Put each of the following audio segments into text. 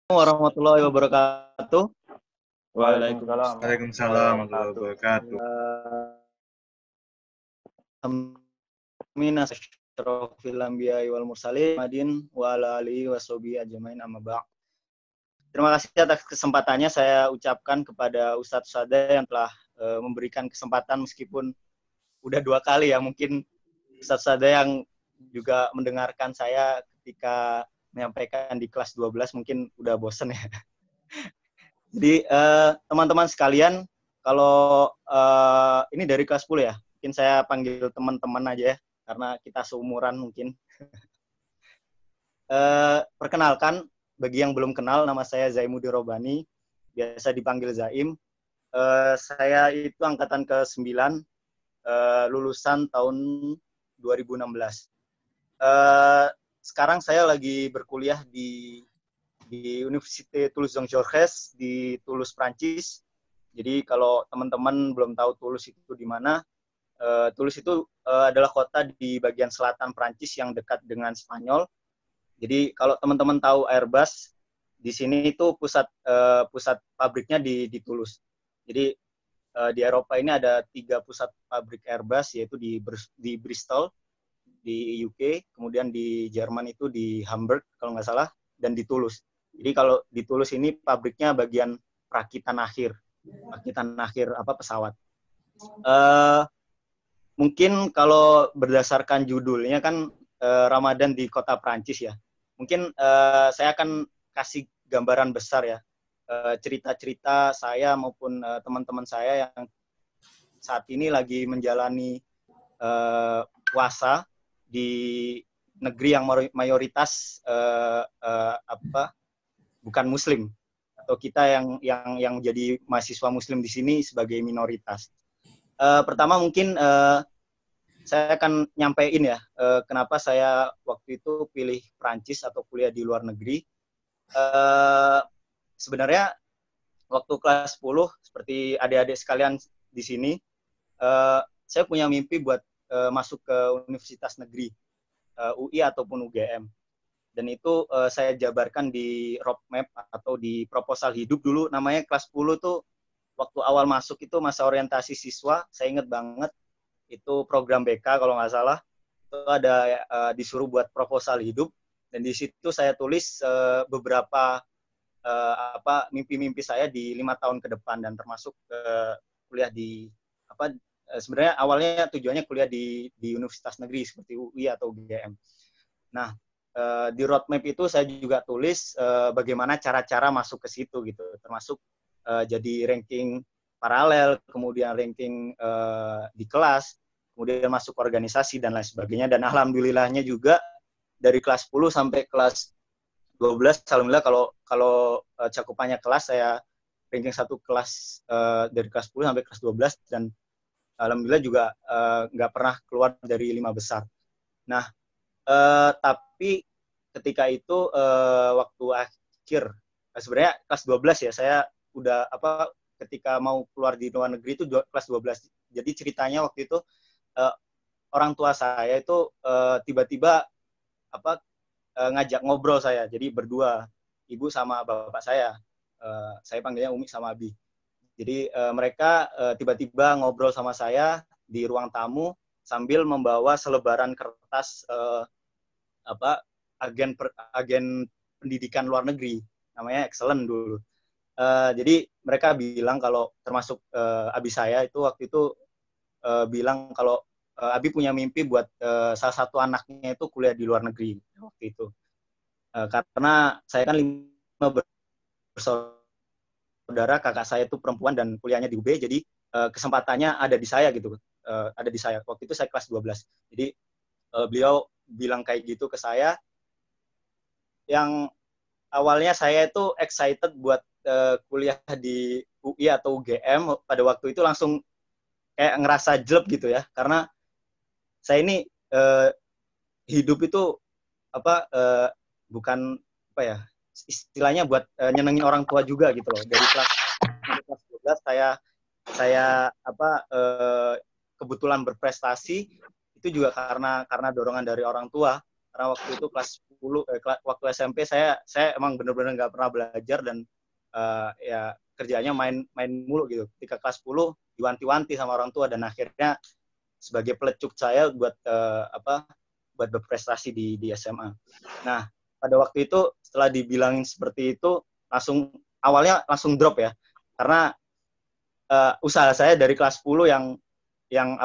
Warahmatullahi wabarakatuh. Waalaikumsalam Waalaikumsalam warahmatullahi warahmatullahi wabarakatuh. wabarakatuh. Amin asyrofil anbiya'i wal mursalin madin wa ala alihi washabihi ajmain amma ba'd. Terima kasih atas kesempatannya saya ucapkan kepada Ustadz Sada yang telah memberikan kesempatan meskipun udah 2 kali ya, mungkin Ustadz Sada yang juga mendengarkan saya ketika menyampaikan di kelas 12 mungkin udah bosen ya. Jadi teman-teman sekalian, kalau ini dari kelas 10 ya, mungkin saya panggil teman-teman aja ya, karena kita seumuran mungkin. Perkenalkan, bagi yang belum kenal, nama saya Zaimuddin Robani, biasa dipanggil Zaim. Saya itu angkatan ke-9, lulusan tahun 2016. Sekarang saya lagi berkuliah di Université Toulouse-Lautrec di Toulouse, Prancis. Jadi kalau teman-teman belum tahu Toulouse itu di mana, Toulouse itu adalah kota di bagian selatan Prancis yang dekat dengan Spanyol. Jadi kalau teman-teman tahu Airbus, di sini itu pusat pabriknya di Toulouse. Jadi di Eropa ini ada 3 pusat pabrik Airbus, yaitu di Bristol, di UK, kemudian di Jerman itu di Hamburg kalau nggak salah, dan di Toulouse. Jadi kalau di Toulouse ini pabriknya bagian perakitan akhir pesawat. Mungkin kalau berdasarkan judulnya kan Ramadan di kota Prancis ya. Mungkin saya akan kasih gambaran besar ya, cerita-cerita saya maupun teman-teman saya yang saat ini lagi menjalani puasa di negeri yang mayoritas bukan Muslim, atau kita yang jadi mahasiswa Muslim di sini sebagai minoritas. Pertama mungkin saya akan nyampein ya kenapa saya waktu itu pilih Prancis atau kuliah di luar negeri. Sebenarnya waktu kelas 10 seperti adik-adik sekalian di sini, saya punya mimpi buat masuk ke universitas negeri, UI ataupun UGM. Dan itu saya jabarkan di roadmap atau di proposal hidup dulu, namanya kelas 10 tuh waktu awal masuk itu masa orientasi siswa, saya ingat banget, itu program BK kalau nggak salah, itu ada disuruh buat proposal hidup, dan di situ saya tulis beberapa mimpi-mimpi saya di 5 tahun ke depan, dan termasuk kuliah di sebenarnya awalnya tujuannya kuliah di universitas negeri seperti UI atau UGM. Nah, di roadmap itu saya juga tulis bagaimana cara-cara masuk ke situ gitu, termasuk jadi ranking paralel, kemudian ranking di kelas, kemudian masuk organisasi dan lain sebagainya. Dan alhamdulillahnya juga dari kelas 10 sampai kelas 12, alhamdulillah kalau cakupannya kelas saya ranking 1 kelas dari kelas 10 sampai kelas 12, dan alhamdulillah juga nggak pernah keluar dari 5 besar. Nah, tapi ketika itu waktu akhir, sebenarnya kelas 12 ya, saya udah ketika mau keluar di luar negeri itu kelas 12. Jadi ceritanya waktu itu orang tua saya itu tiba-tiba ngajak ngobrol saya. Jadi berdua, ibu sama bapak saya panggilnya Umi sama Abi. Jadi mereka tiba-tiba ngobrol sama saya di ruang tamu sambil membawa selebaran kertas agen pendidikan luar negeri, namanya Excellent dulu. Jadi mereka bilang kalau, termasuk Abi saya itu waktu itu bilang kalau Abi punya mimpi buat salah satu anaknya itu kuliah di luar negeri waktu itu. Karena saya kan 5 bersaudara, kakak saya itu perempuan dan kuliahnya di UB, jadi kesempatannya ada di saya gitu. Ada di saya. Waktu itu saya kelas 12. Jadi beliau bilang kayak gitu ke saya, yang awalnya saya itu excited buat kuliah di UI atau UGM, pada waktu itu langsung kayak ngerasa jelek gitu ya, karena saya ini hidup itu bukan istilahnya buat nyenengin orang tua juga gitu loh. Dari kelas 12 saya kebetulan berprestasi itu juga karena dorongan dari orang tua, karena waktu itu kelas waktu SMP saya emang benar-benar nggak pernah belajar dan ya kerjanya main mulu gitu. Ketika kelas 10 diwanti-wanti sama orang tua dan akhirnya sebagai pelecut saya buat buat berprestasi di SMA. Nah, pada waktu itu setelah dibilangin seperti itu awalnya langsung drop ya. Karena usaha saya dari kelas 10 yang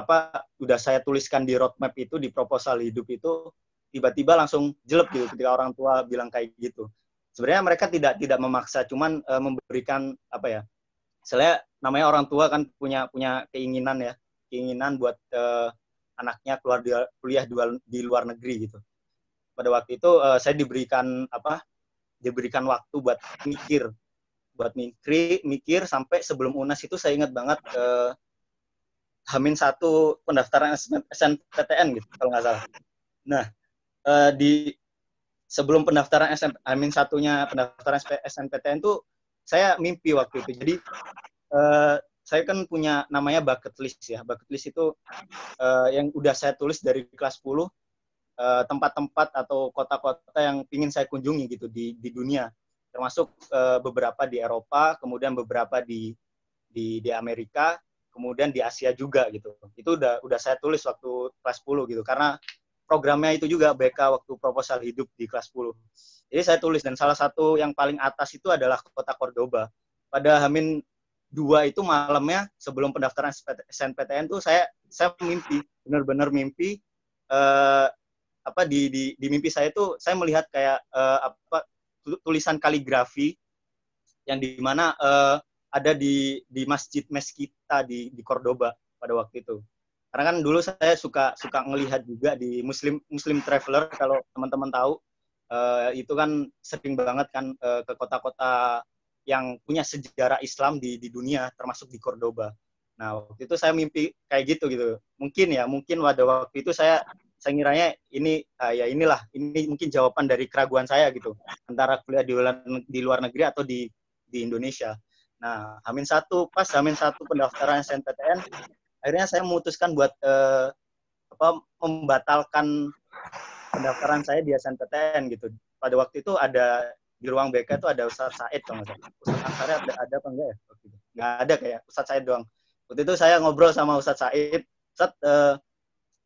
udah saya tuliskan di roadmap itu, di proposal hidup itu tiba-tiba langsung jelek gitu ketika orang tua bilang kayak gitu. Sebenarnya mereka tidak memaksa, cuman memberikan misalnya namanya orang tua kan punya keinginan buat anaknya kuliah di luar negeri gitu. Pada waktu itu saya diberikan waktu buat mikir sampai sebelum UNAS itu saya ingat banget H-1 pendaftaran SNPTN gitu kalau nggak salah. Nah, di sebelum pendaftaran H-1-nya pendaftaran SNPTN itu saya mimpi waktu itu. Jadi saya kan punya namanya bucket list ya. Bucket list itu yang udah saya tulis dari kelas 10 tempat-tempat atau kota-kota yang ingin saya kunjungi gitu di dunia. Termasuk beberapa di Eropa, kemudian beberapa di Amerika, kemudian di Asia juga gitu. Itu udah saya tulis waktu kelas 10 gitu. Karena programnya itu juga BK waktu proposal hidup di kelas 10. Jadi saya tulis dan salah satu yang paling atas itu adalah kota Cordoba. Pada H-2 itu malamnya sebelum pendaftaran SNPTN tuh saya mimpi, benar-benar mimpi di mimpi saya itu saya melihat kayak tulisan kaligrafi yang dimana ada di masjid kita di Cordoba pada waktu itu. Karena kan dulu saya suka ngelihat juga di Muslim Traveler, kalau teman-teman tahu itu kan sering banget kan ke kota-kota yang punya sejarah Islam di dunia, termasuk di Cordoba. Nah, waktu itu saya mimpi kayak gitu. Mungkin pada waktu itu saya ngiranya ini mungkin jawaban dari keraguan saya gitu, antara kuliah di luar negeri atau di Indonesia. Nah, H-1 pendaftaran SNPTN, akhirnya saya memutuskan buat membatalkan pendaftaran saya di SNPTN gitu. Pada waktu itu ada di ruang BK itu ada Ustadz Said, kalau nggak salah. Ustadz Ansari ada apa enggak ya? Nggak ada, kayak Ustadz Said doang. Waktu itu saya ngobrol sama Ustadz Said, Ustadz,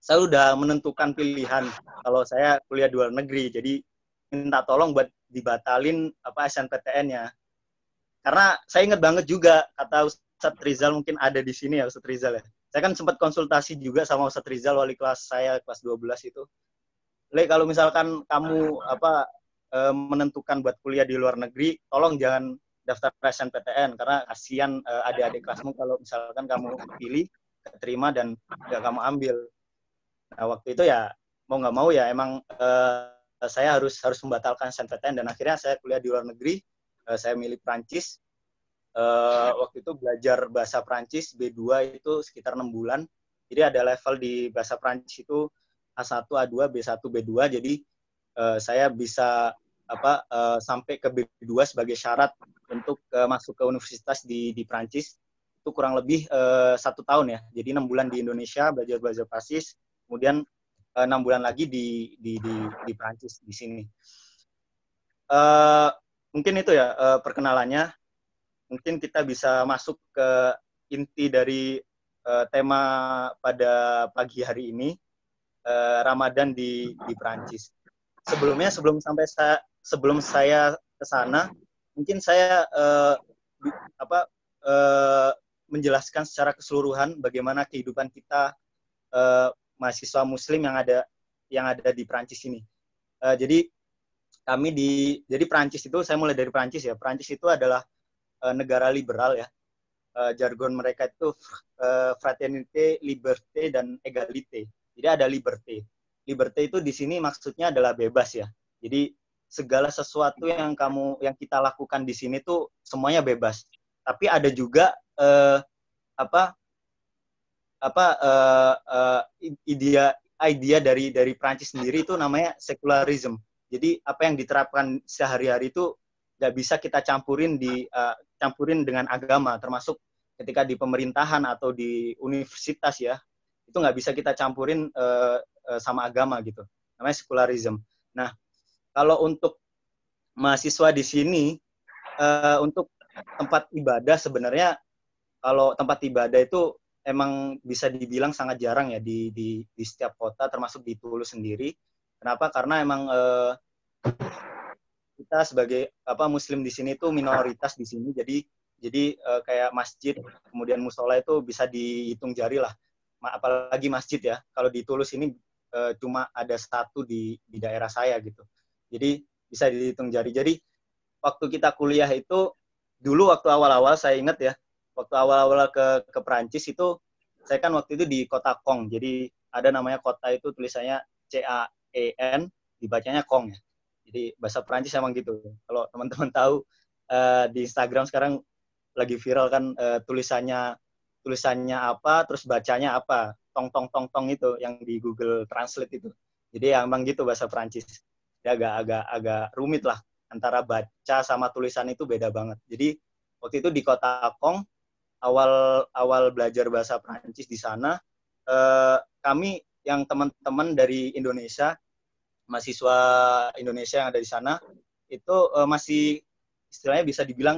saya udah menentukan pilihan kalau saya kuliah di luar negeri, jadi minta tolong buat dibatalin SNPTN-nya. Karena saya ingat banget juga kata Ustadz Rizal, mungkin ada di sini ya Ustadz Rizal ya. Saya kan sempat konsultasi juga sama Ustadz Rizal, wali kelas saya kelas 12 itu. Le, kalau misalkan kamu menentukan buat kuliah di luar negeri, tolong jangan daftar SNPTN karena kasihan adik-adik kelasmu kalau misalkan kamu pilih, keterima dan nggak kamu ambil. Nah, waktu itu ya mau nggak mau ya emang saya harus membatalkan SNPTN dan akhirnya saya kuliah di luar negeri. Saya milih Prancis. Waktu itu belajar bahasa Prancis B2 itu sekitar 6 bulan. Jadi ada level di bahasa Prancis itu A1, A2, B1, B2. Jadi saya bisa sampai ke B2 sebagai syarat untuk masuk ke universitas di Prancis. Itu kurang lebih 1 tahun ya. Jadi 6 bulan di Indonesia belajar bahasa Prancis, kemudian 6 bulan lagi di Prancis di sini. Mungkin itu ya perkenalannya. Mungkin kita bisa masuk ke inti dari tema pada pagi hari ini, Ramadan di Prancis. Sebelum saya ke sana, mungkin saya menjelaskan secara keseluruhan bagaimana kehidupan kita mahasiswa Muslim yang ada di Prancis ini. Jadi Prancis itu, saya mulai dari Prancis ya. Prancis itu adalah negara liberal ya. Jargon mereka itu fraternité, liberté, dan égalité. Jadi ada liberté. Liberté itu di sini maksudnya adalah bebas ya. Jadi segala sesuatu yang kita lakukan di sini tuh semuanya bebas. Tapi ada juga idea dari Prancis sendiri itu namanya secularism. Jadi apa yang diterapkan sehari-hari itu nggak bisa kita campurin dengan agama, termasuk ketika di pemerintahan atau di universitas ya, itu nggak bisa kita campurin sama agama gitu. Namanya secularism. Nah, kalau untuk mahasiswa di sini, untuk tempat ibadah sebenarnya, kalau tempat ibadah itu emang bisa dibilang sangat jarang ya di setiap kota, termasuk di Tulus sendiri. Kenapa? Karena emang kita sebagai Muslim di sini tuh minoritas di sini, jadi kayak masjid kemudian musola itu bisa dihitung jari lah, apalagi masjid ya. Kalau di Tulus ini cuma ada satu di daerah saya gitu, jadi bisa dihitung jari. Jadi waktu kita kuliah itu dulu, waktu awal-awal saya ingat ya, waktu awal-awal ke Perancis itu, saya kan waktu itu di kota Caen, jadi ada namanya kota itu tulisannya CAEN, dibacanya Caen ya. Jadi bahasa Perancis emang gitu. Kalau teman-teman tahu di Instagram sekarang lagi viral kan, tulisannya apa, terus bacanya apa, tong tong tong tong itu yang di Google Translate itu. Jadi ya emang gitu bahasa Perancis. Ya agak rumit lah, antara baca sama tulisan itu beda banget. Jadi waktu itu di kota Caen, awal belajar bahasa Perancis di sana, kami yang teman-teman dari Indonesia, mahasiswa Indonesia yang ada di sana, itu masih istilahnya bisa dibilang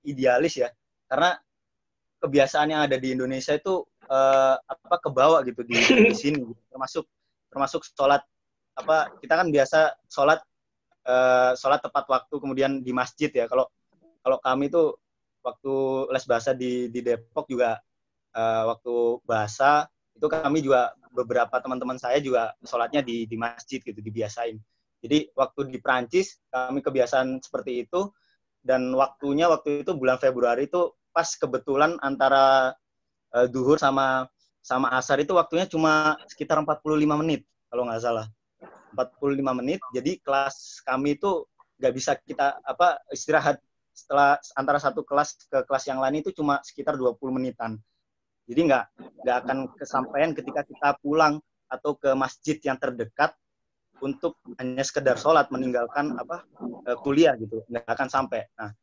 idealis ya, karena kebiasaan yang ada di Indonesia itu kebawa gitu di sini, termasuk sholat, kita kan biasa sholat tepat waktu, kemudian di masjid ya. Kalau kami tuh waktu les bahasa di Depok juga, waktu bahasa itu kami juga, beberapa teman-teman saya juga sholatnya di masjid gitu, dibiasain. Jadi waktu di Prancis kami kebiasaan seperti itu, dan waktu itu bulan Februari itu pas kebetulan antara duhur sama asar itu waktunya cuma sekitar 45 menit kalau nggak salah. 45 menit, jadi kelas kami itu nggak bisa kita istirahat setelah antara satu kelas ke kelas yang lain itu cuma sekitar 20 menitan. Jadi nggak akan kesampaian ketika kita pulang atau ke masjid yang terdekat untuk hanya sekedar sholat, meninggalkan kuliah gitu, nggak akan sampai. Nah,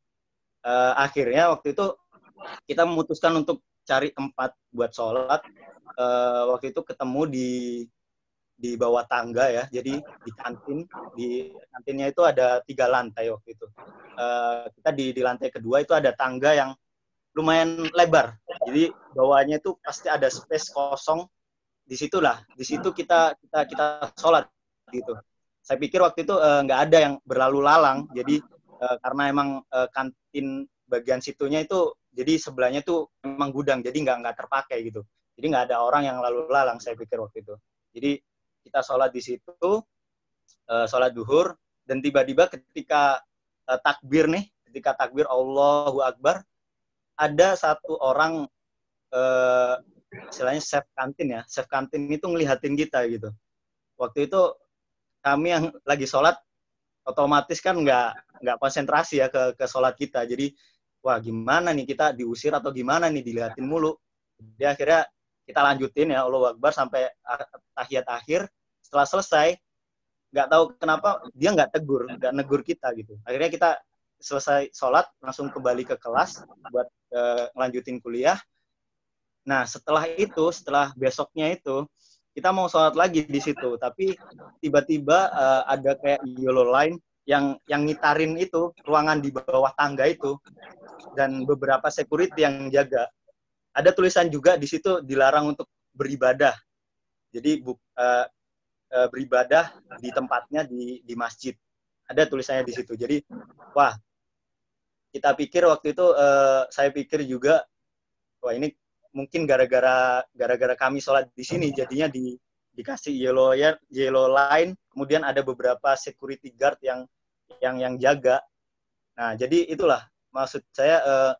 akhirnya waktu itu kita memutuskan untuk cari tempat buat sholat. Waktu itu ketemu di bawah tangga ya, jadi di kantinnya itu ada 3 lantai waktu itu. Kita di lantai kedua itu ada tangga yang lumayan lebar, jadi bawahnya itu pasti ada space kosong. Di situ kita sholat gitu. Saya pikir waktu itu nggak ada yang berlalu lalang, jadi karena emang kantin bagian situnya itu, jadi sebelahnya tuh memang gudang, jadi nggak terpakai gitu, jadi nggak ada orang yang lalu lalang, saya pikir waktu itu. Jadi kita sholat di situ, sholat duhur, dan tiba-tiba ketika takbir Allahu Akbar, ada satu orang istilahnya chef kantin itu ngelihatin kita gitu. Waktu itu kami yang lagi sholat otomatis kan nggak konsentrasi ya ke sholat kita. Jadi wah, gimana nih, kita diusir atau gimana nih, dilihatin mulu. Jadi akhirnya kita lanjutin ya Allahu Akbar sampai tahiyat akhir. Setelah selesai, nggak tahu kenapa dia nggak negur kita gitu. Akhirnya kita selesai sholat langsung kembali ke kelas buat ngelanjutin kuliah. Nah, setelah besoknya itu kita mau sholat lagi di situ, tapi tiba-tiba ada kayak yellow line yang ngitarin itu ruangan di bawah tangga itu, dan beberapa security yang jaga. Ada tulisan juga di situ, dilarang untuk beribadah. Jadi beribadah di tempatnya di masjid. Ada tulisannya di situ. Jadi wah, kita pikir waktu itu, saya pikir juga, wah ini mungkin gara-gara kami sholat di sini, jadinya dikasih yellow line, kemudian ada beberapa security guard yang jaga. Nah, jadi itulah maksud saya,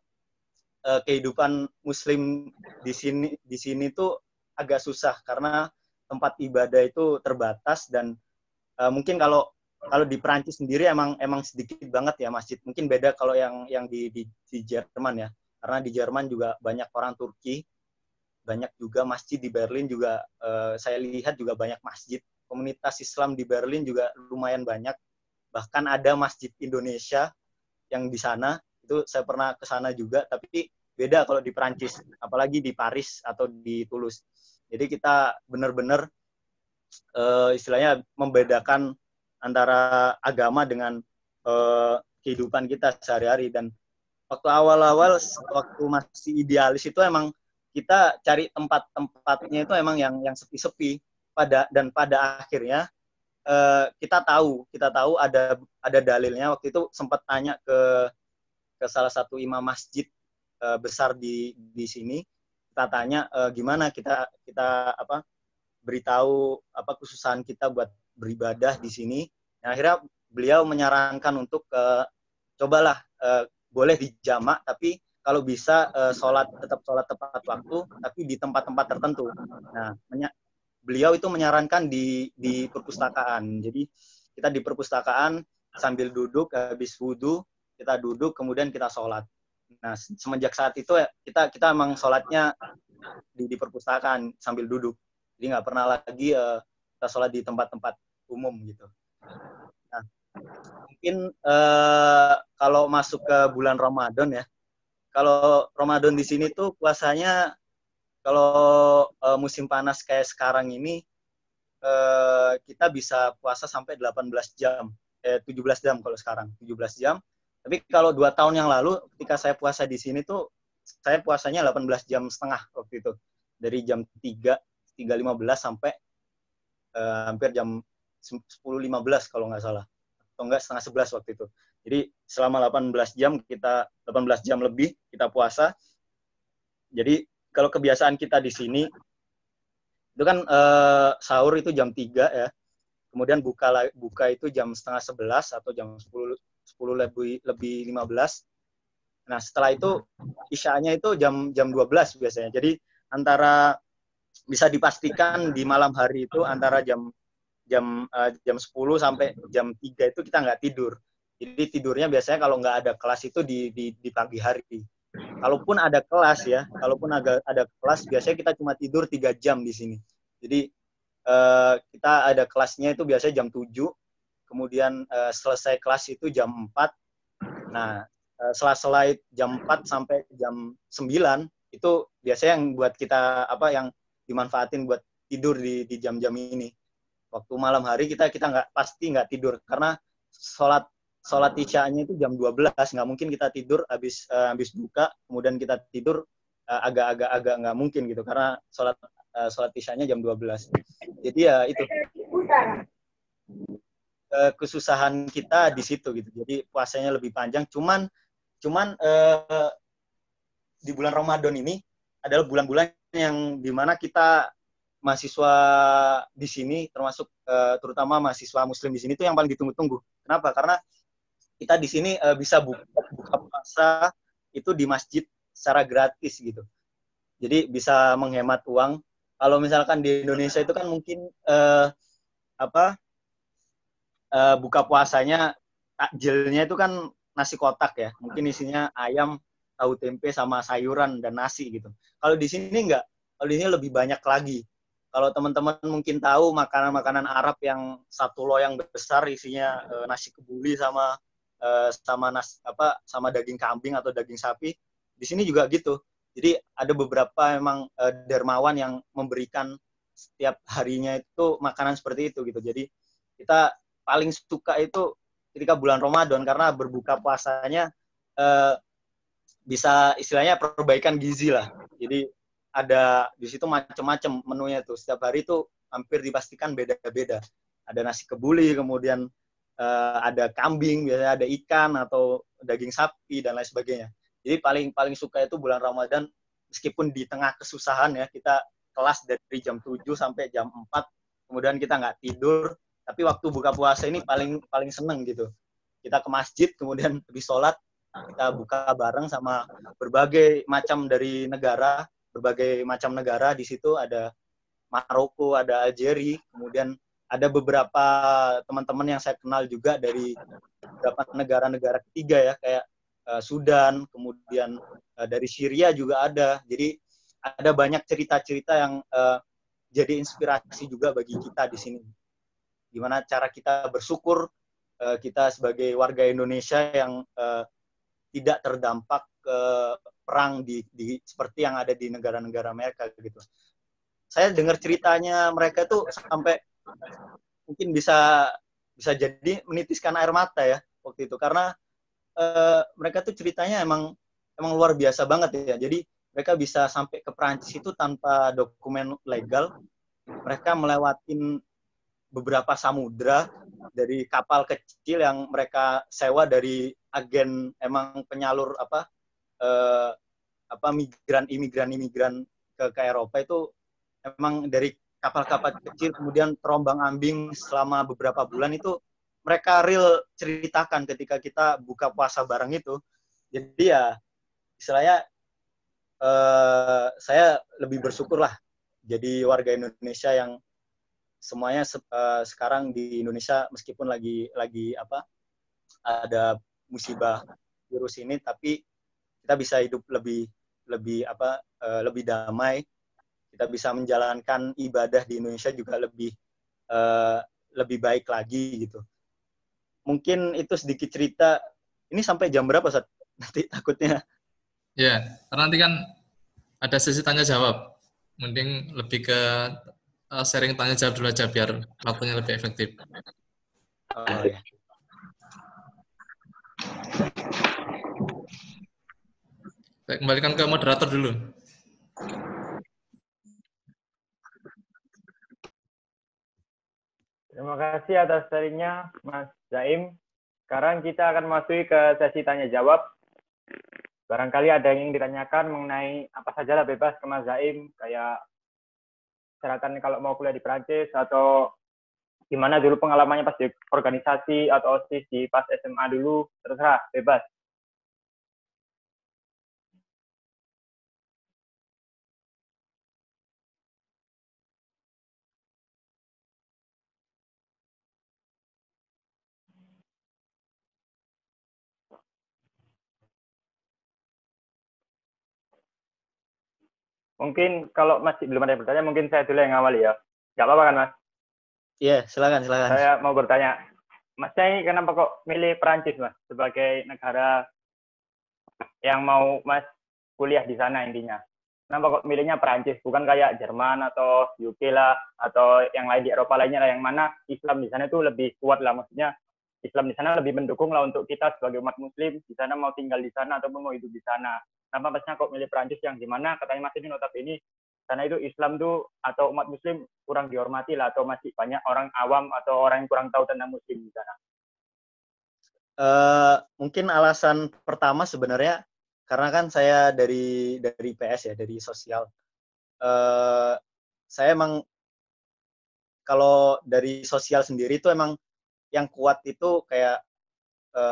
kehidupan Muslim di sini tuh agak susah karena tempat ibadah itu terbatas, dan mungkin kalau di Perancis sendiri emang sedikit banget ya masjid. Mungkin beda kalau yang di Jerman ya. Karena di Jerman juga banyak orang Turki, banyak juga masjid. Di Berlin juga saya lihat juga banyak masjid. Komunitas Islam di Berlin juga lumayan banyak. Bahkan ada masjid Indonesia yang di sana. Itu saya pernah ke sana juga, tapi beda kalau di Perancis, apalagi di Paris atau di Toulouse. Jadi kita benar-benar istilahnya membedakan antara agama dengan kehidupan kita sehari-hari. Dan waktu awal-awal, waktu masih idealis itu emang kita cari tempat-tempatnya itu emang yang sepi-sepi. Pada akhirnya kita tahu ada dalilnya. Waktu itu sempat tanya ke salah satu imam masjid besar di sini. Kita tanya gimana kita beritahu kesusahan kita buat beribadah di sini. Nah, akhirnya beliau menyarankan untuk cobalah boleh dijamak, tapi kalau bisa tetap sholat tepat waktu, tapi di tempat-tempat tertentu. Nah, beliau itu menyarankan di perpustakaan. Jadi kita di perpustakaan sambil duduk, habis wudhu kita duduk, kemudian kita sholat. Nah, semenjak saat itu kita emang sholatnya di perpustakaan sambil duduk. Jadi nggak pernah lagi kita sholat di tempat-tempat umum gitu. Nah, mungkin kalau masuk ke bulan Ramadan ya, kalau Ramadan di sini tuh puasanya kalau musim panas kayak sekarang ini kita bisa puasa sampai 18 jam, 17 jam kalau sekarang, 17 jam. Tapi kalau 2 tahun yang lalu ketika saya puasa di sini tuh saya puasanya 18 jam setengah waktu itu. Dari jam 3.15 sampai hampir jam 10.15 kalau nggak salah. Atau enggak setengah 11 waktu itu. Jadi selama 18 jam lebih kita puasa. Jadi kalau kebiasaan kita di sini itu kan sahur itu jam 3 ya. Kemudian buka itu jam setengah 11 atau jam 10 lebih 15. Nah, setelah itu isyanya itu jam 12 biasanya. Jadi bisa dipastikan di malam hari itu antara jam 10 sampai jam 3 itu kita nggak tidur. Jadi tidurnya biasanya kalau nggak ada kelas itu di pagi hari. Kalaupun ada kelas biasanya kita cuma tidur 3 jam di sini. Jadi kita ada kelasnya itu biasanya jam 7, kemudian selesai kelas itu jam 4. Nah, sela-sela jam 4 sampai jam 9 itu biasanya yang buat kita yang dimanfaatin buat tidur di jam-jam ini. Waktu malam hari kita pasti nggak tidur karena sholat isya'nya itu jam 12, nggak mungkin kita tidur habis buka kemudian kita tidur, agak nggak mungkin gitu karena sholat isya'nya jam 12. Jadi ya itu kesusahan kita di situ gitu. Jadi puasanya lebih panjang. Cuman di bulan Ramadan ini adalah bulan-bulan yang dimana kita mahasiswa di sini, termasuk terutama mahasiswa Muslim di sini itu yang paling ditunggu-tunggu. Kenapa? Karena kita di sini bisa buka puasa itu di masjid secara gratis gitu. Jadi bisa menghemat uang. Kalau misalkan di Indonesia itu kan mungkin buka puasanya takjilnya itu kan nasi kotak ya. Mungkin isinya ayam, tahu tempe sama sayuran dan nasi gitu. Kalau di sini enggak. Kalau di sini lebih banyak lagi. Kalau teman-teman mungkin tahu makanan-makanan Arab yang satu loyang besar isinya nasi kebuli sama daging kambing atau daging sapi, di sini juga gitu. Jadi ada beberapa memang dermawan yang memberikan setiap harinya itu makanan seperti itu gitu. Jadi kita paling suka itu ketika bulan Ramadan karena berbuka puasanya bisa istilahnya perbaikan gizi lah. Jadi ada di situ macam-macam menunya tuh. Setiap hari itu hampir dipastikan beda-beda. Ada nasi kebuli, kemudian ada kambing, biasanya ada ikan atau daging sapi dan lain sebagainya. Jadi paling suka itu bulan Ramadan, meskipun di tengah kesusahan ya, kita kelas dari jam 7 sampai jam 4, kemudian kita nggak tidur, tapi waktu buka puasa ini paling seneng gitu. Kita ke masjid, kemudian habis sholat, kita buka bareng sama berbagai macam negara di situ. Ada Maroko, ada Algeria, kemudian ada beberapa teman-teman yang saya kenal juga dari beberapa negara-negara ketiga ya, kayak Sudan, kemudian dari Syria juga ada. Jadi ada banyak cerita-cerita yang jadi inspirasi juga bagi kita di sini. Gimana cara kita bersyukur kita sebagai warga Indonesia yang tidak terdampak perang seperti yang ada di negara-negara mereka gitu. Saya dengar ceritanya mereka tuh sampai mungkin bisa bisa jadi menitiskan air mata ya waktu itu, karena mereka tuh ceritanya emang luar biasa banget ya. Jadi mereka bisa sampai ke Prancis itu tanpa dokumen legal. Mereka melewatin beberapa samudra dari kapal kecil yang mereka sewa dari agen emang penyalur imigran ke Eropa itu emang dari kapal-kapal kecil, kemudian terombang-ambing selama beberapa bulan itu mereka real ceritakan ketika kita buka puasa bareng itu. Jadi ya istilahnya saya lebih bersyukur lah jadi warga Indonesia yang semuanya sekarang di Indonesia meskipun lagi ada musibah virus ini, tapi kita bisa hidup lebih damai. Kita bisa menjalankan ibadah di Indonesia juga lebih baik lagi gitu. Mungkin itu sedikit cerita. Ini sampai jam berapa, Ustaz? Nanti takutnya. Ya, karena nanti kan ada sesi tanya jawab. Mending lebih ke sharing tanya jawab dulu aja biar waktunya lebih efektif. Oh, ya. Saya kembalikan ke moderator dulu. Terima kasih atas sharingnya, Mas Zaim. Sekarang kita akan masuk ke sesi tanya jawab. Barangkali ada yang ingin ditanyakan mengenai apa saja lah, bebas ke Mas Zaim, kayak misalkan kalau mau kuliah di Prancis atau gimana dulu pengalamannya pas di organisasi atau OSIS di pas SMA dulu, terserah, bebas. Mungkin kalau masih belum ada yang bertanya, mungkin saya dulu yang awali ya. Nggak apa-apa kan, Mas? Iya, silakan. Saya mau bertanya, Mas ini kenapa kok milih Perancis, Mas, sebagai negara yang mau Mas kuliah di sana intinya? Kenapa kok milihnya Perancis, bukan kayak Jerman atau UK lah, atau yang lain di Eropa lainnya lah, yang mana Islam di sana itu lebih kuat lah, maksudnya Islam di sana lebih mendukung lah untuk kita sebagai umat Muslim di sana mau tinggal di sana ataupun mau hidup di sana. Kenapa Masnya kok milih Perancis yang gimana katanya Mas ini notabene sana itu Islam tuh atau umat Muslim kurang dihormati lah, atau masih banyak orang awam atau orang yang kurang tahu tentang Muslim di sana? Mungkin alasan pertama sebenarnya karena kan saya dari PS ya, dari sosial. Saya emang kalau dari sosial sendiri itu emang yang kuat itu kayak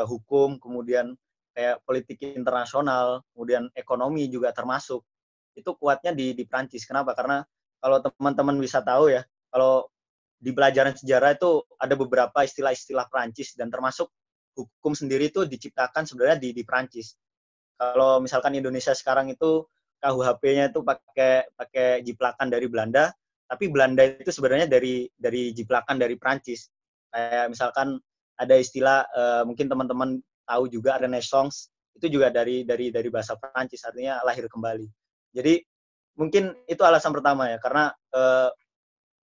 hukum, kemudian kayak politik internasional, kemudian ekonomi juga termasuk. Itu kuatnya di Prancis. Kenapa? Karena kalau teman-teman bisa tahu ya, kalau di pelajaran sejarah itu ada beberapa istilah-istilah Prancis dan termasuk hukum sendiri itu diciptakan sebenarnya di Prancis. Kalau misalkan Indonesia sekarang itu KUHP-nya itu pakai jiplakan dari Belanda, tapi Belanda itu sebenarnya dari jiplakan dari Prancis. Kayak misalkan ada istilah mungkin teman-teman tahu juga Renaissance, itu juga dari bahasa Prancis, artinya lahir kembali. Jadi mungkin itu alasan pertama ya, karena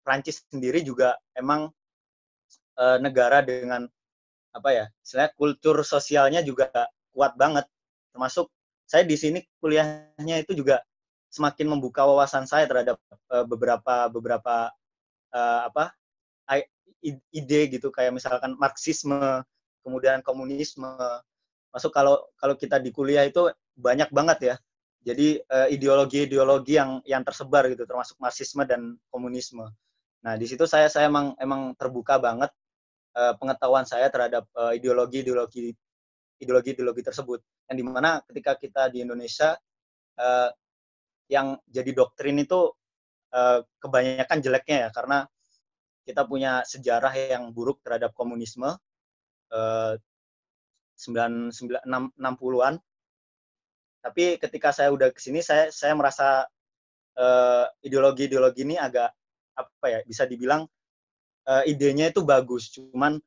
Prancis sendiri juga emang negara dengan apa ya, istilahnya kultur sosialnya juga kuat banget. Termasuk saya di sini kuliahnya itu juga semakin membuka wawasan saya terhadap beberapa ide gitu, kayak misalkan Marxisme, kemudian komunisme. Masuk kalau kita di kuliah itu banyak banget ya. Jadi ideologi-ideologi yang tersebar gitu, termasuk Marxisme dan komunisme. Nah, di situ saya emang terbuka banget pengetahuan saya terhadap ideologi-ideologi tersebut. Yang dimana ketika kita di Indonesia yang jadi doktrin itu kebanyakan jeleknya ya, karena kita punya sejarah yang buruk terhadap komunisme 60-an. Tapi ketika saya udah kesini, saya merasa ideologi-ideologi ini agak apa ya, bisa dibilang idenya itu bagus. Cuman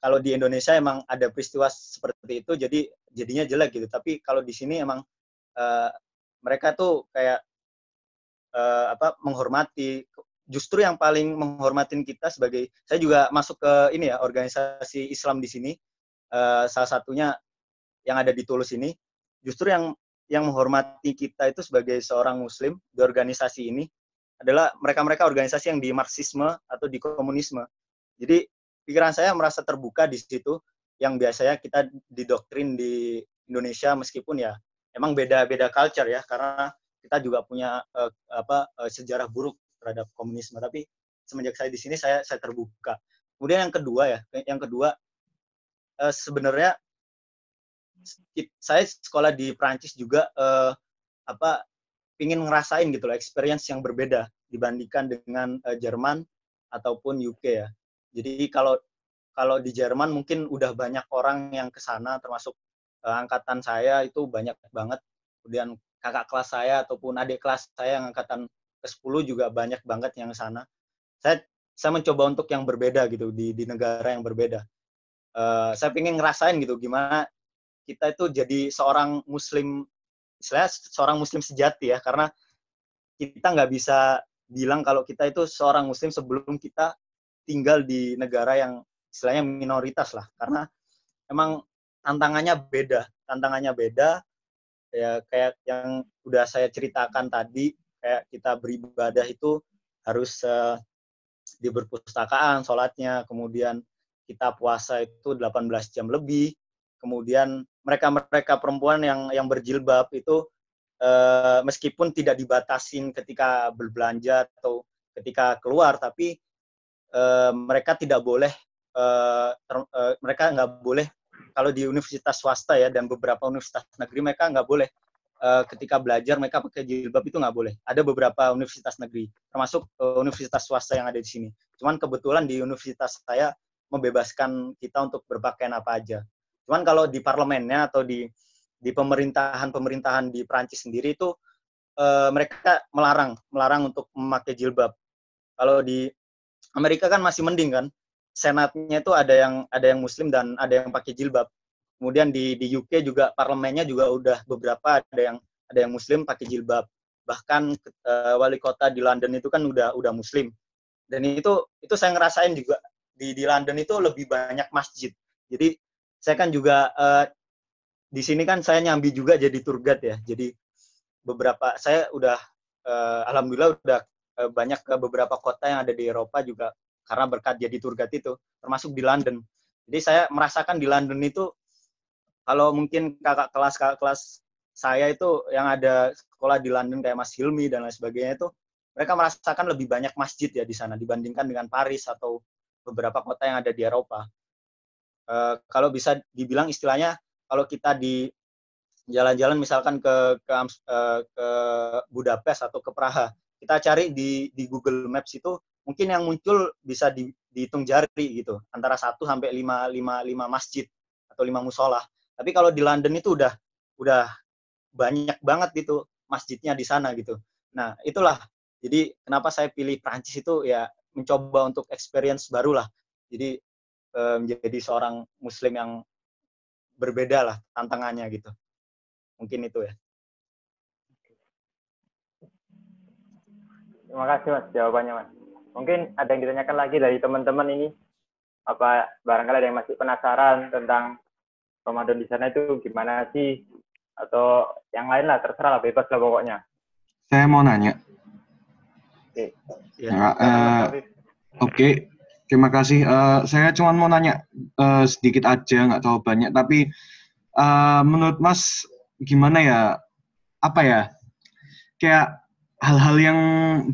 kalau di Indonesia emang ada peristiwa seperti itu, jadinya jelek gitu. Tapi kalau di sini emang mereka tuh kayak menghormati, justru yang paling menghormatin kita sebagai, saya juga masuk ke ini ya, organisasi Islam di sini, salah satunya yang ada di Tulus ini, justru yang menghormati kita itu sebagai seorang Muslim di organisasi ini adalah mereka-mereka organisasi yang di Marxisme atau di komunisme. Jadi pikiran saya merasa terbuka di situ, yang biasanya kita didoktrin di Indonesia, meskipun ya emang beda-beda culture ya, karena kita juga punya sejarah buruk terhadap komunisme. Tapi semenjak saya di sini saya terbuka. Kemudian yang kedua sebenarnya saya sekolah di Prancis juga ingin ngerasain gitu loh experience yang berbeda dibandingkan dengan Jerman ataupun UK ya. Jadi kalau di Jerman mungkin udah banyak orang yang ke sana, termasuk angkatan saya itu banyak banget. Kemudian kakak kelas saya ataupun adik kelas saya yang angkatan ke-10 juga banyak banget yang ke sana. Saya mencoba untuk yang berbeda gitu di negara yang berbeda. Saya pengen ngerasain gitu gimana kita itu jadi seorang Muslim, istilahnya seorang Muslim sejati ya, karena kita nggak bisa bilang kalau kita itu seorang Muslim sebelum kita tinggal di negara yang istilahnya minoritas lah, karena emang tantangannya beda ya, kayak yang udah saya ceritakan tadi, kayak kita beribadah itu harus di perpustakaan sholatnya, kemudian kita puasa itu 18 jam lebih, kemudian mereka perempuan yang berjilbab itu meskipun tidak dibatasin ketika berbelanja atau ketika keluar, tapi mereka tidak boleh mereka nggak boleh, kalau di universitas swasta ya dan beberapa universitas negeri mereka nggak boleh ketika belajar mereka pakai jilbab, itu nggak boleh. Ada beberapa universitas negeri, termasuk universitas swasta yang ada di sini. Cuman kebetulan di universitas saya membebaskan kita untuk berpakaian apa aja. Cuman kalau di parlemennya atau di pemerintahan di Prancis sendiri itu mereka melarang untuk memakai jilbab. Kalau di Amerika kan masih mending kan, senatnya itu ada yang Muslim dan ada yang pakai jilbab. Kemudian di UK juga parlemennya juga udah beberapa ada yang Muslim pakai jilbab. Bahkan wali kota di London itu kan udah Muslim. Dan itu saya ngerasain juga di London itu lebih banyak masjid. Jadi saya kan juga di sini kan saya nyambi juga jadi tour guide ya. Jadi saya udah alhamdulillah udah banyak ke beberapa kota yang ada di Eropa juga karena berkat jadi tour guide itu, termasuk di London. Jadi saya merasakan di London itu, kalau mungkin kakak kelas saya itu yang ada sekolah di London kayak Mas Hilmi dan lain sebagainya itu, mereka merasakan lebih banyak masjid ya di sana dibandingkan dengan Paris atau beberapa kota yang ada di Eropa. Kalau bisa dibilang istilahnya, kalau kita di jalan-jalan misalkan ke Budapest atau ke Praha, kita cari di Google Maps itu mungkin yang muncul bisa dihitung jari gitu, antara 1 sampai 5 masjid atau 5 musola. Tapi kalau di London itu udah banyak banget gitu masjidnya di sana gitu. Nah, itulah jadi kenapa saya pilih Prancis itu ya, mencoba untuk experience baru lah. Jadi menjadi seorang Muslim yang berbeda lah tantangannya gitu. Mungkin itu ya. Terima kasih Mas jawabannya Mas. Mungkin ada yang ditanyakan lagi dari teman-teman ini. Apa barangkali ada yang masih penasaran tentang Ramadan di sana itu gimana sih? Atau yang lain lah, terserah lah, bebas lah pokoknya. Saya mau nanya. Oke. Ya, Oke. Terima kasih. Saya cuma mau nanya sedikit aja, nggak tahu banyak. Tapi menurut Mas gimana ya? Apa ya? Kayak hal-hal yang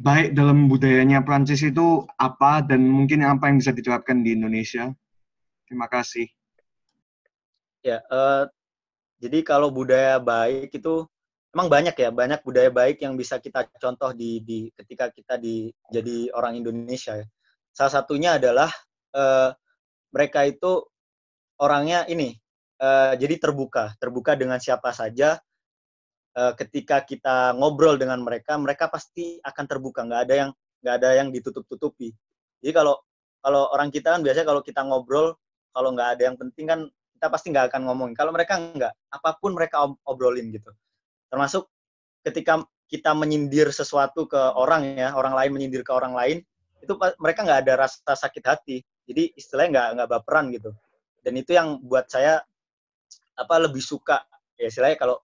baik dalam budayanya Prancis itu apa, dan mungkin apa yang bisa diterapkan di Indonesia? Terima kasih. Ya, jadi kalau budaya baik itu emang banyak ya, banyak budaya baik yang bisa kita contoh di ketika kita jadi orang Indonesia ya. Salah satunya adalah mereka itu orangnya ini jadi terbuka dengan siapa saja. Ketika kita ngobrol dengan mereka pasti akan terbuka, nggak ada yang ditutup-tutupi. Jadi kalau orang kita kan biasanya kalau kita ngobrol, kalau nggak ada yang penting kan kita pasti nggak akan ngomongin. Kalau mereka nggak, apapun mereka obrolin gitu. Termasuk ketika kita menyindir sesuatu ke orang ya, orang lain menyindir ke orang lain, itu mereka nggak ada rasa sakit hati. Jadi istilahnya nggak baperan gitu. Dan itu yang buat saya lebih suka, ya istilahnya kalau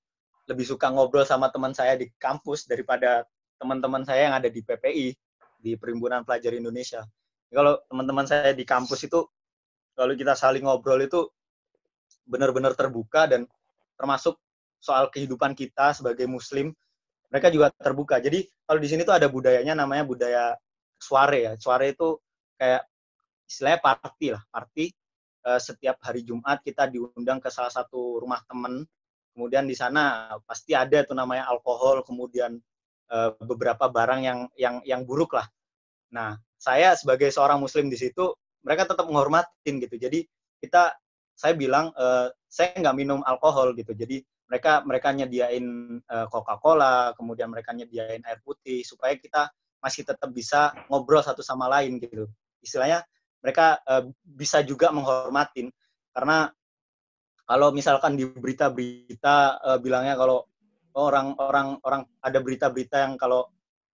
lebih suka ngobrol sama teman saya di kampus daripada teman-teman saya yang ada di PPI, di Perhimpunan Pelajar Indonesia. Kalau teman-teman saya di kampus itu, kalau kita saling ngobrol itu benar-benar terbuka, dan termasuk soal kehidupan kita sebagai Muslim, mereka juga terbuka. Jadi kalau di sini tuh ada budayanya namanya budaya soare ya. Soare itu kayak istilahnya party lah, party. Setiap hari Jumat kita diundang ke salah satu rumah teman, kemudian di sana pasti ada tuh namanya alkohol, kemudian beberapa barang yang buruk lah. Nah, saya sebagai seorang Muslim di situ, mereka tetap menghormatin gitu. Jadi saya bilang saya nggak minum alkohol gitu. Jadi mereka nyediain Coca-Cola, kemudian mereka nyediain air putih supaya kita masih tetap bisa ngobrol satu sama lain gitu. Istilahnya mereka bisa juga menghormatin, karena kalau misalkan di berita-berita bilangnya kalau orang ada berita-berita yang kalau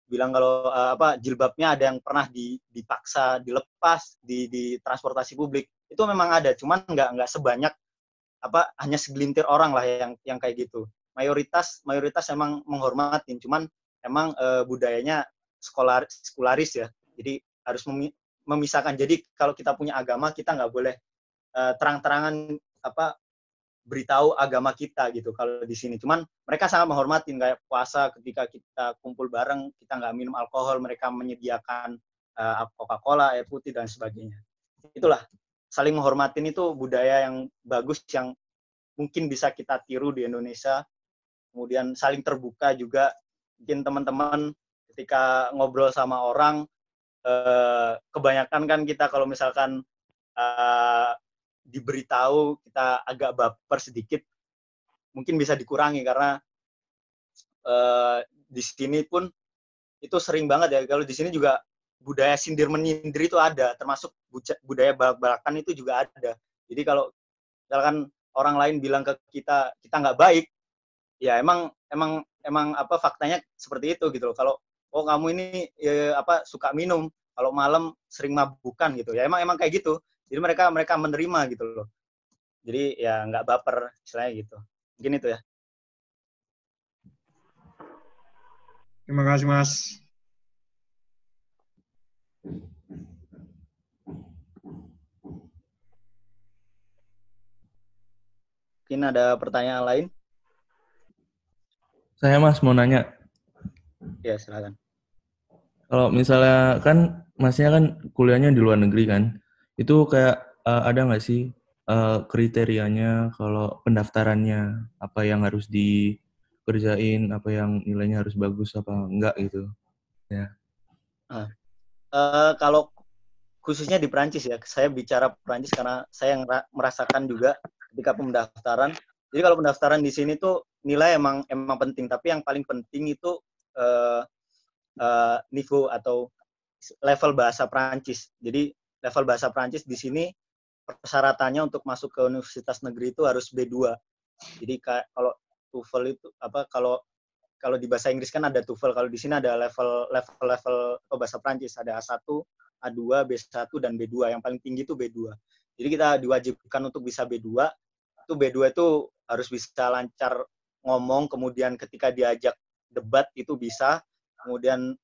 bilang kalau jilbabnya ada yang pernah dipaksa dilepas di transportasi publik, itu memang ada, cuman nggak sebanyak hanya segelintir orang lah yang kayak gitu. Mayoritas emang menghormatin, cuman emang budayanya sekularis ya, jadi harus memisahkan. Jadi kalau kita punya agama, kita nggak boleh terang-terangan beritahu agama kita gitu kalau di sini. Cuman mereka sangat menghormatin, kayak puasa ketika kita kumpul bareng, kita nggak minum alkohol, mereka menyediakan Coca-Cola, air putih dan sebagainya. Itulah, saling menghormatin itu budaya yang bagus yang mungkin bisa kita tiru di Indonesia. Kemudian saling terbuka juga. Mungkin teman-teman ketika ngobrol sama orang, kebanyakan kan kita kalau misalkan diberitahu kita agak baper sedikit, mungkin bisa dikurangi, karena di sini pun itu sering banget ya. Kalau di sini juga budaya sindir menyindir itu ada, termasuk budaya balak-balakan itu juga ada. Jadi kalau misalkan orang lain bilang ke kita nggak baik, ya emang faktanya seperti itu gitu loh. Kalau kamu ini suka minum, kalau malam sering mabukan gitu, ya emang kayak gitu. Jadi mereka menerima gitu loh. Jadi ya nggak baper istilahnya gitu. Mungkin itu ya. Terima kasih Mas. Mungkin ada pertanyaan lain? Saya Mas mau nanya. Ya silakan. Kalau misalnya kan Masnya kan kuliahnya di luar negeri kan, itu kayak ada nggak sih kriterianya kalau pendaftarannya, apa yang harus dikerjain, apa yang nilainya harus bagus apa enggak gitu ya? Kalau khususnya di Perancis ya, saya bicara Perancis karena saya merasakan juga ketika pendaftaran. Jadi kalau pendaftaran di sini tuh nilai emang penting, tapi yang paling penting itu niveau atau level bahasa Perancis. Jadi level bahasa Perancis di sini persyaratannya untuk masuk ke universitas negeri itu harus B2. Jadi kalau TOEFL itu kalau di bahasa Inggris kan ada TOEFL, kalau di sini ada level bahasa Perancis, ada A1, A2, B1 dan B2. Yang paling tinggi itu B2. Jadi kita diwajibkan untuk bisa B2. B2 itu harus bisa lancar ngomong, kemudian ketika diajak debat itu bisa, kemudian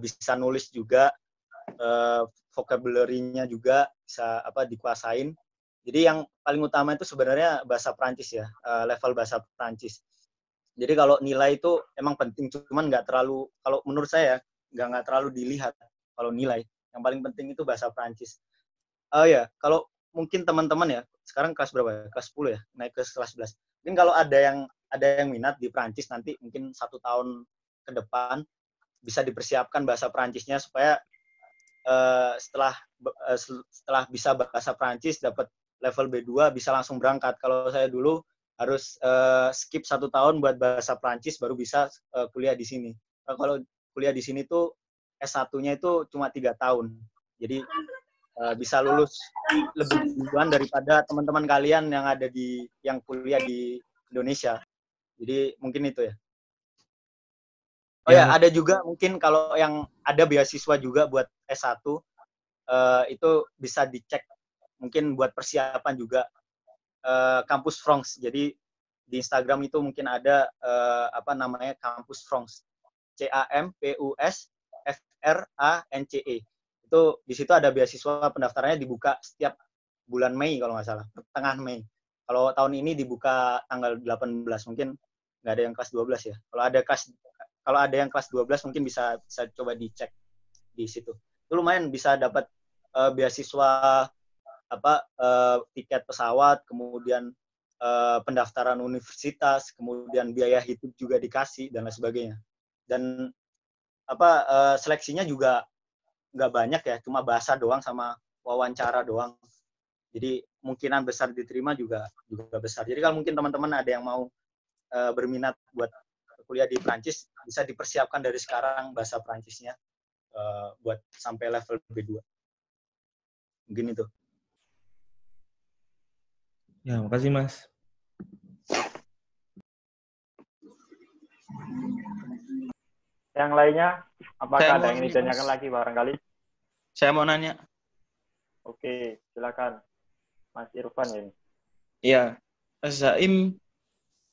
bisa nulis juga, vocabulary-nya juga bisa dikuasain. Jadi yang paling utama itu sebenarnya bahasa Perancis ya, level bahasa Perancis. Jadi kalau nilai itu emang penting, cuman nggak terlalu, kalau menurut saya nggak terlalu dilihat kalau nilai. Yang paling penting itu bahasa Perancis. Ya, kalau mungkin teman-teman ya, sekarang kelas berapa ya? Kelas 10 ya, naik ke kelas 11. Mungkin kalau ada yang minat di Perancis nanti mungkin 1 tahun ke depan bisa dipersiapkan bahasa Perancisnya supaya setelah bisa bahasa Perancis dapat level B2 bisa langsung berangkat. Kalau saya dulu harus skip 1 tahun buat bahasa Perancis baru bisa kuliah di sini. Kalau kuliah di sini tuh S1-nya itu cuma 3 tahun. Jadi bisa lulus lebih duluan daripada teman-teman kalian yang kuliah di Indonesia. Jadi mungkin itu ya. Oh ya, ada juga mungkin kalau yang ada beasiswa juga buat S1, itu bisa dicek mungkin buat persiapan juga, Kampus France. Jadi di Instagram itu mungkin ada apa namanya, Kampus France. CAMPUSFRANCE. Itu di situ ada beasiswa, pendaftarannya dibuka setiap bulan Mei kalau nggak salah, pertengahan Mei. Kalau tahun ini dibuka tanggal 18, mungkin nggak ada yang kelas 12 ya. Kalau ada yang kelas 12 mungkin bisa coba dicek di situ. Itu lumayan bisa dapat beasiswa tiket pesawat, kemudian pendaftaran universitas, kemudian biaya hidup juga dikasih dan lain sebagainya. Dan seleksinya juga nggak banyak ya, cuma bahasa doang sama wawancara doang. Jadi kemungkinan besar diterima juga besar. Jadi kalau mungkin teman-teman ada yang mau berminat buat kuliah di Prancis, bisa dipersiapkan dari sekarang bahasa Prancisnya buat sampai level B2. Mungkin itu. Ya, makasih Mas. Yang lainnya, apakah ada yang ingin ditanyakan lagi barangkali? Saya mau nanya. Oke, silakan. Mas Irfan ya ini. Iya, Mas Zaim,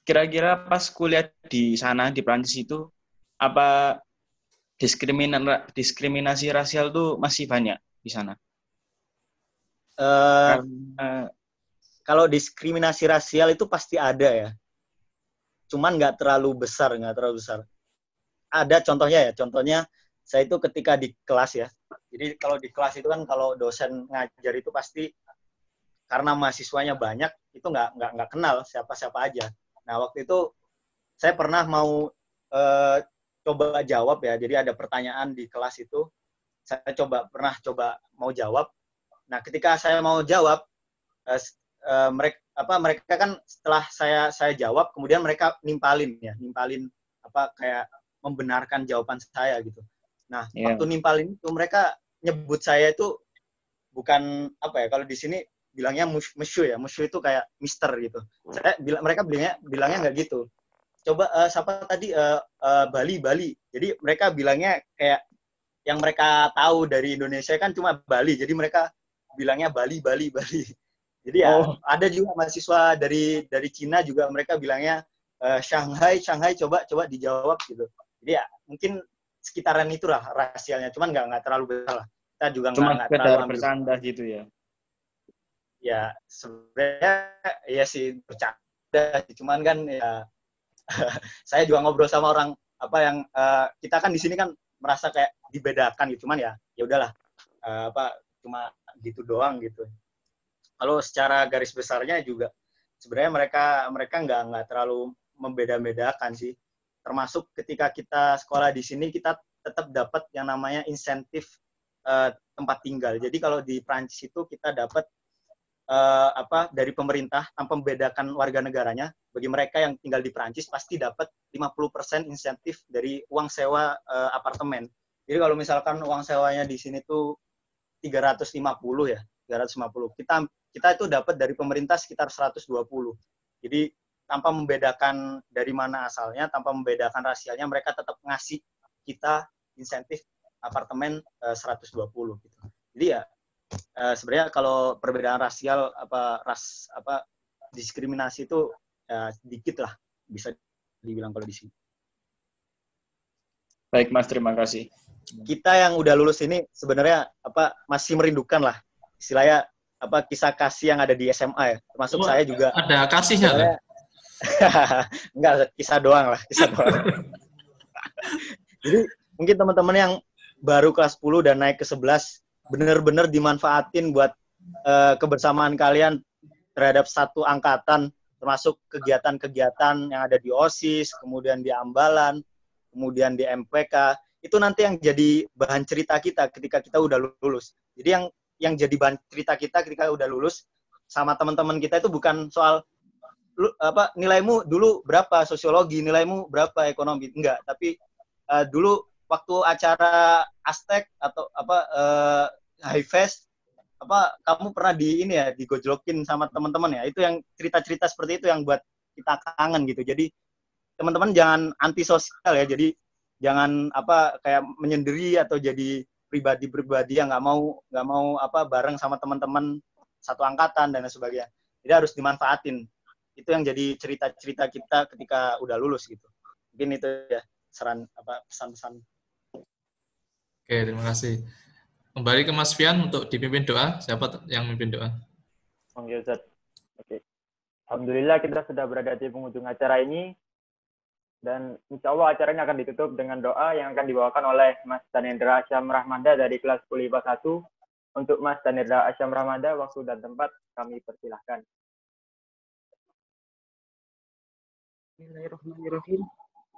kira-kira pas kuliah di sana, di Prancis itu, apa diskriminasi rasial tuh masih banyak di sana? Kalau diskriminasi rasial itu pasti ada ya. Cuman nggak terlalu besar. Ada contohnya saya itu ketika di kelas ya. Jadi kalau di kelas itu kan kalau dosen ngajar itu pasti karena mahasiswanya banyak, itu nggak kenal siapa-siapa aja. Nah, waktu itu saya pernah mau coba jawab ya. Jadi ada pertanyaan di kelas itu, saya pernah coba mau jawab. Nah, ketika saya mau jawab, mereka kan setelah saya jawab, kemudian mereka nimpalin kayak membenarkan jawaban saya gitu. Nah, waktu nimpalin itu mereka nyebut saya itu bukan kalau di sini bilangnya monsieur ya. Monsieur itu kayak mister gitu. Mereka bilangnya nggak gitu. Coba siapa tadi Bali. Jadi mereka bilangnya kayak yang mereka tahu dari Indonesia kan cuma Bali. Jadi mereka bilangnya Bali. Jadi ada juga mahasiswa dari Cina juga mereka bilangnya Shanghai coba dijawab gitu. Jadi ya mungkin sekitaran itulah rasialnya. Cuman nggak terlalu besar lah. Kita juga nggak terlalu bercanda gitu ya. Ya sebenarnya ya sih bercanda, cuman kan ya saya juga ngobrol sama orang yang kita kan di sini kan merasa kayak dibedakan gitu, cuman ya udahlah cuma gitu doang gitu. Kalau secara garis besarnya juga sebenarnya mereka nggak terlalu membeda-bedakan sih, termasuk ketika kita sekolah di sini kita tetap dapat yang namanya insentif tempat tinggal. Jadi kalau di Prancis itu kita dapat dari pemerintah tanpa membedakan warga negaranya. Bagi mereka yang tinggal di Prancis pasti dapat 50% insentif dari uang sewa apartemen. Jadi kalau misalkan uang sewanya di sini tuh 350 ya, 350. Kita itu dapat dari pemerintah sekitar 120. Jadi tanpa membedakan dari mana asalnya, tanpa membedakan rasialnya, mereka tetap ngasih kita insentif apartemen 120 gitu. Jadi ya sebenarnya kalau perbedaan rasial diskriminasi itu sedikit lah bisa dibilang kalau di sini. Baik Mas, terima kasih. Kita yang udah lulus ini sebenarnya masih merindukan lah istilahnya kisah kasih yang ada di SMA ya. Termasuk saya juga. Ada kasihnya kan? Enggak, kisah doang. Jadi mungkin teman-teman yang baru kelas 10 dan naik ke 11 benar-benar dimanfaatin buat kebersamaan kalian terhadap satu angkatan, termasuk kegiatan-kegiatan yang ada di OSIS, kemudian di Ambalan, kemudian di MPK. Itu nanti yang jadi bahan cerita kita ketika kita udah lulus. Jadi yang jadi bahan cerita kita ketika udah lulus sama teman-teman kita itu bukan soal nilaimu dulu berapa sosiologi, nilaimu berapa ekonomi, enggak, tapi dulu waktu acara Aztec atau High Fest kamu pernah digojlokin sama teman-teman ya. Itu yang cerita-cerita seperti itu yang buat kita kangen gitu. Jadi teman-teman jangan antisosial ya. Jadi jangan apa kayak menyendiri atau jadi pribadi yang nggak mau apa bareng sama teman-teman satu angkatan dan sebagainya. Jadi harus dimanfaatin. Itu yang jadi cerita-cerita kita ketika udah lulus gitu. Mungkin itu ya saran apa pesan-pesan. Oke, terima kasih. Kembali ke Mas Fian untuk dipimpin doa. Siapa yang memimpin doa? Oke, Ustaz. Oke. Alhamdulillah kita sudah berada di penghujung acara ini. Dan insya Allah acaranya akan ditutup dengan doa yang akan dibawakan oleh Mas Danendra Asyam Rahmanda dari kelas kuliah 1. Untuk Mas Danendra Asyam Rahmanda, waktu dan tempat kami persilahkan. Bismillahirrahmanirrahim.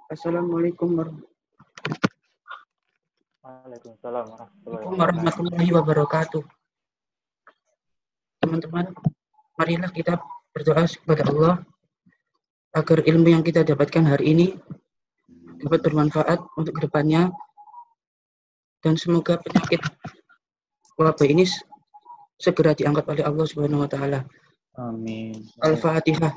Assalamualaikum warahmatullahi wabarakatuh. Teman-teman, marilah kita berdoa kepada Allah agar ilmu yang kita dapatkan hari ini dapat bermanfaat untuk kedepannya, dan semoga penyakit wabah ini segera diangkat oleh Allah Subhanahu wa Ta'ala. Amin. Al-Fatihah.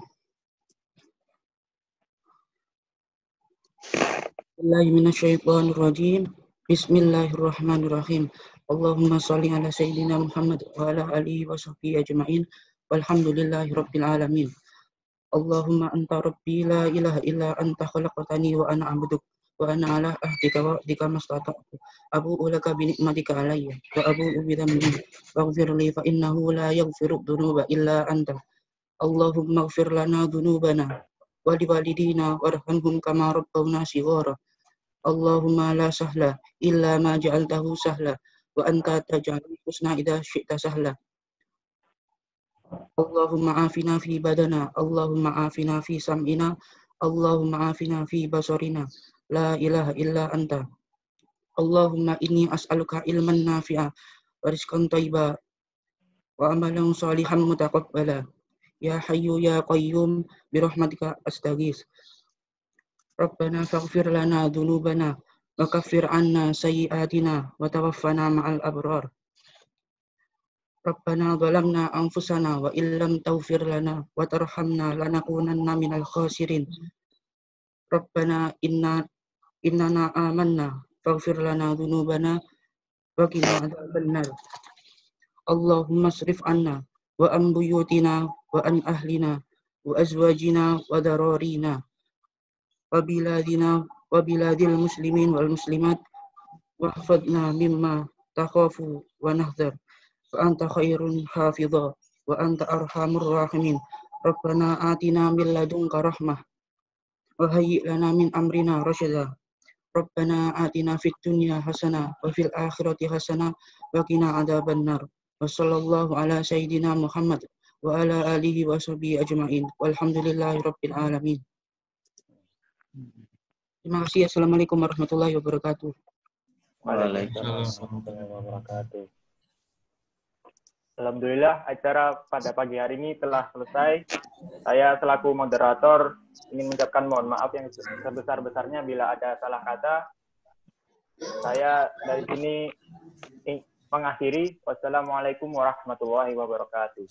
Bismillahirrahmanirrahim. Allahumma sholli ala sayyidina Muhammad wa ala alihi wa sahbihi ajma'in. Walhamdulillahi rabbil alamin. Allahumma anta rabbi la ilaha illa anta khalaqtani wa ana abduk wa ana ala ahdika wa wa'dika mastata'tu. Abu'u laka bi ni'matika alayya wa abu'u bi dhanbi faghfir li fa innahu la yaghfiru dhunuba illa anta. Allahumma ighfir lana dhunubana wa liwalidina warhamhum kama rabbawna shighara. Allahumma la sahla illa ma ja'altahu sahla wa anta taj'alul husna idza syi'ta sahla. Allahumma afina fi badana, Allahumma afina fi sam'ina, Allahumma afina fi basarina, la ilaha illa anta. Allahumma inni as'aluka ilman nafi'a wa rizqan thayyiba wa amalan salihan mutaqabbala. Ya hayyu ya qayyum bi rahmatika astaghits. Rabbana faghfir lana dhunubana wa kaffir 'anna sayyi'atina wa tawaffana ma'al abrar. Rabbana zalamna anfusana wa illam taghfir lana wa tarhamna lanakunanna minal khasirin. Rabbana innana amanna faghfir lana dhunubana wa qina adzabannar. Allahumma srif anna wa an buyutina wa an ahlina wa azwajina wa dararina wa biladina wa biladil muslimin wal muslimat wa hafadna mimma takhafu wa nahdhar. Wa anta khairun hafidha wa anta arhamur rahimin. Rabbana atina min ladunka rahmah wa hayyi' lana min amrina rasyada. Rabbana atina fid dunya hasanah wa fil akhirati hasanah wa qina adzabannar. Wa sallallahu ala sayyidina Muhammad wa ala alihi wa sahbihi ajma'in. Walhamdulillahi rabbil alamin. Terima kasih. Assalamualaikum warahmatullahi wabarakatuh. Waalaikumsalam warahmatullahi wabarakatuh. Alhamdulillah acara pada pagi hari ini telah selesai. Saya selaku moderator ingin mengucapkan mohon maaf yang sebesar-besarnya bila ada salah kata. Saya dari sini mengakhiri. Wassalamualaikum warahmatullahi wabarakatuh.